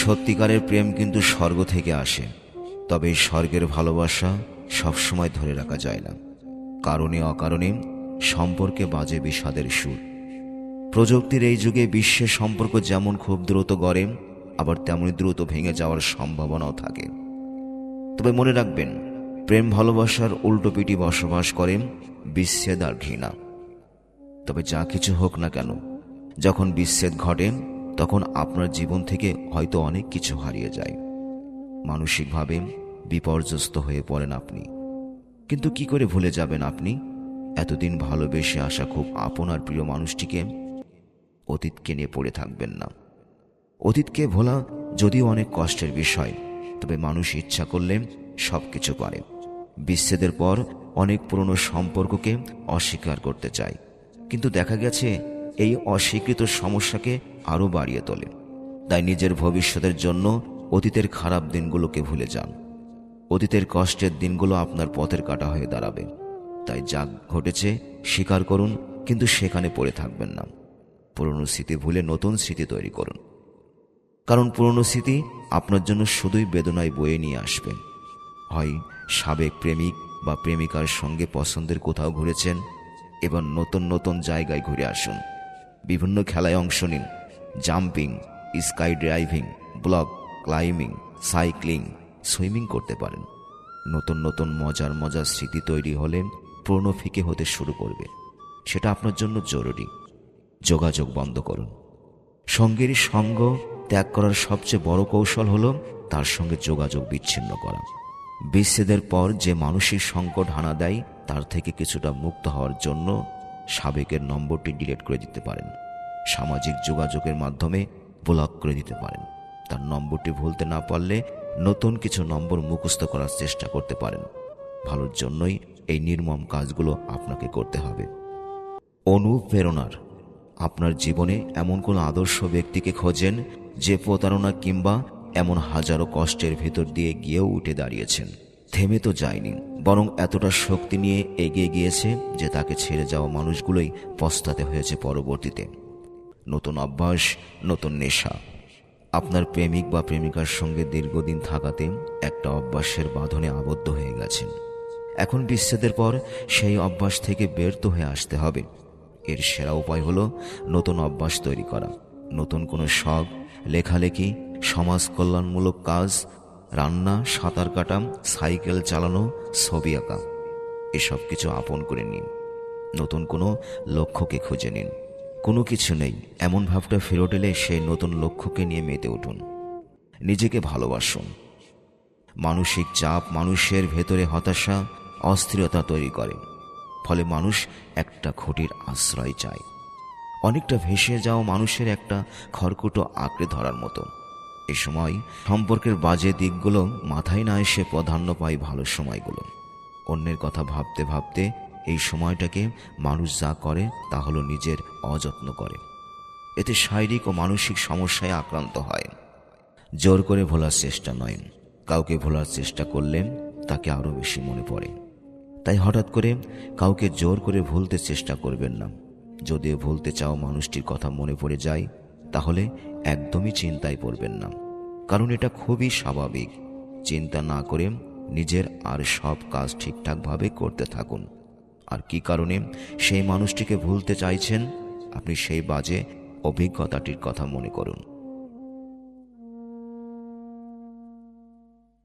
সত্যিকারের প্রেম কিন্তু স্বর্গ থেকে আসে, তবে এই স্বর্গের ভালোবাসা সবসময় ধরে রাখা যায় না। কারণে অকারণে সম্পর্কে বাজে বিষাদের সুর। প্রযুক্তির এই যুগে বিশ্বের সম্পর্ক যেমন খুব দ্রুত গড়ে, আবার তেমনি দ্রুত ভেঙে যাওয়ার সম্ভাবনাও থাকে। তবে মনে রাখবেন, প্রেম ভালোবাসার উল্টোপিটি বসবাস করে বিচ্ছেদ আর ঘৃণা। তবে যা কিছু হোক না কেন, যখন বিচ্ছেদ ঘটে তখন আপনার জীবন থেকে হয়তো অনেক কিছু হারিয়ে যায়। মানসিকভাবে বিপর্যস্ত হয়ে পড়েন আপনি। কিন্তু কি করে ভুলে যাবেন আপনি এতদিন ভালোবেসে আসা খুব আপনার প্রিয় মানুষটিকে? অতীতকে নিয়ে পড়ে থাকবেন না। অতীতকে ভোলা যদিও অনেক কষ্টের বিষয়, তবে মানুষ ইচ্ছা করলে সব কিছু পারে। বিচ্ছেদের পর অনেক পুরনো সম্পর্ককে অস্বীকার করতে চায়, কিন্তু দেখা গেছে এই অস্বীকৃত সমস্যাকে আরও বাড়িয়ে তোলে। তাই নিজের ভবিষ্যতের জন্য অতীতের খারাপ দিনগুলোকে ভুলে যান। অতীতের কষ্টের দিনগুলো আপনার পথের কাঁটা হয়ে দাঁড়াবে। তাই যা ঘটেছে স্বীকার করুন, কিন্তু সেখানে পড়ে থাকবেন না। পুরনো স্মৃতি ভুলে নতুন স্মৃতি তৈরি করুন, কারণ পুরনো স্মৃতি আপনার জন্য শুধুই বেদনায় বয়ে নিয়ে আসবে। হয় সাবেক প্রেমিক বা প্রেমিকার সঙ্গে পছন্দের কোথাও ঘুরেছেন, এবার নতুন নতুন জায়গায় ঘুরে আসুন। বিভিন্ন খেলায় অংশ নিন। Jumping, sky driving, block climbing, cycling, swimming করতে পারেন। নতুন নতুন মজার মজার স্মৃতি তৈরি হলে পুরনো ফিকে হতে শুরু করবে। সেটা আপনার জন্য জরুরি। যোগাযোগ বন্ধ করুন। সঙ্গের সঙ্গ ত্যাগ করার সবচেয়ে বড় কৌশল হলো তার সঙ্গে যোগাযোগ বিচ্ছিন্ন করা। বিচ্ছেদের পর যে মানসিক সংকট হানা দেয়, তার থেকে কিছুটা মুক্ত হওয়ার জন্য সাবেকের নম্বরটি ডিলিট করে দিতে পারেন। সামাজিক যোগাযোগের মাধ্যমে ব্লক করে দিতে পারেন। তার নম্বরটি ভুলতে না পারলে নতুন কিছু নম্বর মুখস্থ করার চেষ্টা করতে পারেন। ভালোর জন্যই এই নির্মম কাজগুলো আপনাকে করতে হবে। অনুপ্রেরণার আপনার জীবনে এমন কোনো আদর্শ ব্যক্তিকে খোঁজেন যে প্রতারণা কিংবা এমন হাজারো কষ্টের ভেতর দিয়ে গিয়েও উঠে দাঁড়িয়েছেন। থেমে তো যায়নি, বরং এতটা শক্তি নিয়ে এগিয়ে গিয়েছে যে তাকে ছেড়ে যাওয়া মানুষগুলোই পস্তাতে হয়েছে পরবর্তীতে। নতুন অভ্যাস, নতুন নেশা। আপনার প্রেমিক বা প্রেমিকার সঙ্গে দীর্ঘদিন থাকাতে একটা অভ্যাসের বাঁধনে আবদ্ধ হয়ে গেছেন। এখন বিচ্ছেদের পর সেই অভ্যাস থেকে বেরোতে হয়ে আসতে হবে। এর সেরা উপায় হলো নতুন অভ্যাস তৈরি করা। নতুন কোনো শখ, লেখালেখি, সমাজ কল্যাণমূলক কাজ, রান্না, সাঁতার কাটা, সাইকেল চালানো, ছবি আঁকা, এসব কিছু আপন করে নিন। নতুন কোনো লক্ষ্যকে খুঁজে নিন। কোনো কিছু নেই এমন ভাবটা ফেরত এলে সেই নতুন লক্ষ্যকে নিয়ে মেতে উঠুন। নিজেকে ভালোবাসুন। মানসিক চাপ মানুষের ভেতরে হতাশা, অস্থিরতা তৈরি করে। ফলে মানুষ একটা খুঁটির আশ্রয় চায়। অনেকটা ভেসে যাওয়া মানুষের একটা খড়কুটো আঁকড়ে ধরার মতো। এ সময় সম্পর্কের বাজে দিকগুলো মাথায় না এসে প্রাধান্য পায় ভালো সময়গুলো। অন্যের কথা ভাবতে ভাবতে এই সময়টাকে মানুষ যা করে তা হলো নিজের অযত্ন করে। এতে শারীরিক ও মানসিক সমস্যায় আক্রান্ত হয়। জোর করে ভোলার চেষ্টা নয়, কাউকে ভোলার চেষ্টা করলে তাকে আরও বেশি মনে পড়ে। তাই হঠাৎ করে কাউকে জোর করে ভুলতে চেষ্টা করবেন না। যদিও ভুলতে চাও মানুষটির কথা মনে পড়ে যায়, তাহলে একদমই চিন্তায় পড়বেন না, কারণ এটা খুবই স্বাভাবিক। চিন্তা না করে নিজের আর সব কাজ ঠিকঠাকভাবে করতে থাকুন। আর কি কারণে সেই মানুষটিকে ভুলতে চাইছেন, আপনি সেই বাজে অভিজ্ঞতাটির কথা মনে করুন।